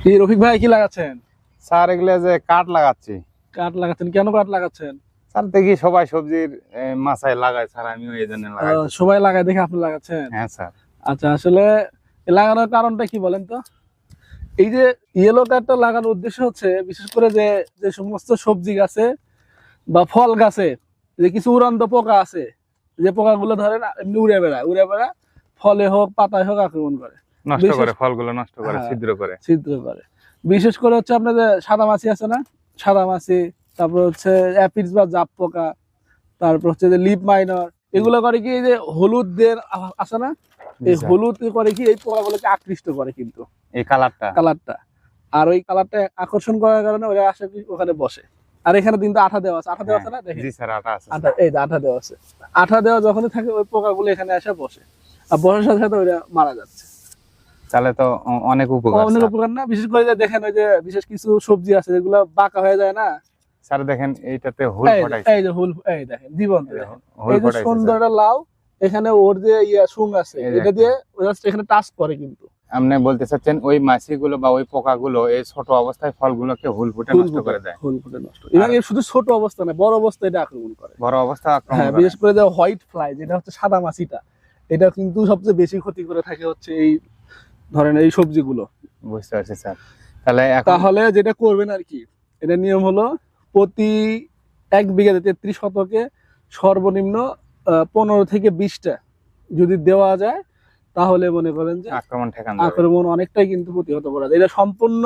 কি রফিক ভাই কি লাগাচ্ছেন? স্যার এগুলো যে কাঠ লাগাচ্ছি। কাঠ লাগাচ্ছেন, কেন কাঠ লাগাচ্ছেন? স্যার দেখি সবাই সবজির মাচায় লাগায়, স্যার আমিও এই জন্য লাগাই। সবাই লাগায় দেখে আপনি লাগাচ্ছেন? হ্যাঁ স্যার। আচ্ছা, আসলে লাগানোর কারণটা কি বলেন তো? এই যে ইয়েলো কাঠটা লাগানোর উদ্দেশ্য হচ্ছে বিশেষ করে যে যে সমস্ত সবজি গাছে বা ফল গাছে যে কিছু উড়ন্ত পোকা আছে, যে পোকাগুলো ধরেন এমনি উড়ে বেড়ায় ফলে হোক পাতায় হোক আক্রমণ করে, নষ্ট করে, ফলগুলো নষ্ট করে, হ্যাঁ, ছিদ্র করে। বিশেষ করে হচ্ছে আপনার যে সাদা মাছি আছে না, সাদা মাছি, তারপর হচ্ছে অ্যাপিডস বা জাপ পোকা, তারপর হচ্ছে যে লিপ মাইনর, এগুলো করে কি এই যে হলুদের আছে না, এই হলুদ করে কি এই পোকাগুলোকে আকৃষ্ট করে কিন্তু এই কালারটা আর ওই কালারটা আকর্ষণ করার কারণে ওরা আসে ওখানে বসে। আর এখানে কিন্তু আঠা দেওয়া আছে, না দেখেন? জি স্যার, আঠা আছে। এই যে আঠা দেওয়া আছে, আঠা দেওয়া যখনই থাকে ওই পোকাগুলো এখানে এসে বসে, আর বসার সাথে সাথে ওরা মারা যাচ্ছে। তাহলে তো অনেক উপকার না? বিশেষ করে যে দেখেন ওই যে বিশেষ কিছু সবজি আছে যেগুলো বাঁকা হয়ে যায় না স্যার, দেখেন এইটাতে হুল ফোটাইছে, এই যে হুল, এই দেখেন জীবন্ত, এই যে সুন্দর একটা লাউ, এখানে ওর যে শুং আছে এটা দিয়ে এখানে টাচ করে। কিন্তু আপনি বলতে চাচ্ছেন ওই মাছিগুলো বা ওই পোকাগুলো এই ছোট অবস্থায় ফলগুলোকে হুল ফুটে নষ্ট করে দেয়। হুল ফুটে নষ্ট, এবং এর শুধু ছোট অবস্থা না, বড় অবস্থায় এটা আক্রমণ করে। বড় অবস্থা আক্রমণ হ্যাঁ, করে। বিশেষ করে যে হোয়াইট ফ্লাই, যেটা হচ্ছে সাদা মাছিটা, এটা কিন্তু সবচেয়ে বেশি ক্ষতি করে থাকে হচ্ছে এই ধরেন এই সবজিগুলো। বুঝতে পারছি স্যার। তাহলে যেটা করবেন আর কি, এটা নিয়ম হলো প্রতি 1 বিঘাতে 33 শতকে সর্বনিম্ন 15 থেকে 20টা যদি দেওয়া যায়, তাহলে মনে করেন যে আক্রমণ অনেকটাই কিন্তু প্রতিহত করা যায়। এটা সম্পূর্ণ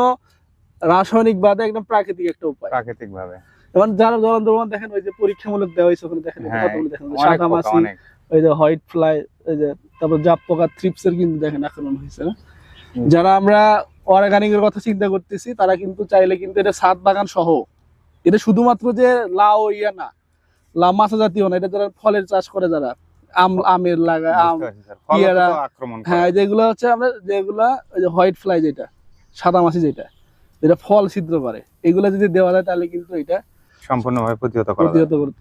রাসায়নিক বাদে একদম প্রাকৃতিক একটা উপায়, প্রাকৃতিক ভাবে। এবং যারা জ্বলন্ত দেখেন ওই যে পরীক্ষামূলক দেওয়া হয়েছে ওখানে দেখেন কতগুলো, দেখেন সাদা মাছি, ওই যে হোয়াইট ফ্লাই, ওই যে তারপর জাপ পোকা, থ্রিপসের কিন্তু দেখেন আক্রমণ হয়েছে না। যারা আমরা অর্গানিক এর কথা চিন্তা করতেছি তারা কিন্তু চাইলে কিন্তু এটা ছাদ বাগান সহ, এটা শুধুমাত্র যে লাউ না, লাউ মাছা জাতীয় না, এটা যারা ফলের চাষ করে, যারা আমের লাগায়, পেয়ারা, হ্যাঁ, যেগুলো হচ্ছে আমরা যেগুলা ওই যে হোয়াইট ফ্লাই, যেটা সাদা মাছি, যেটা ফল ছিদ্র করে, এগুলা যদি দেওয়া যায় তাহলে কিন্তু এটা সম্পূর্ণভাবে প্রতিহত করতে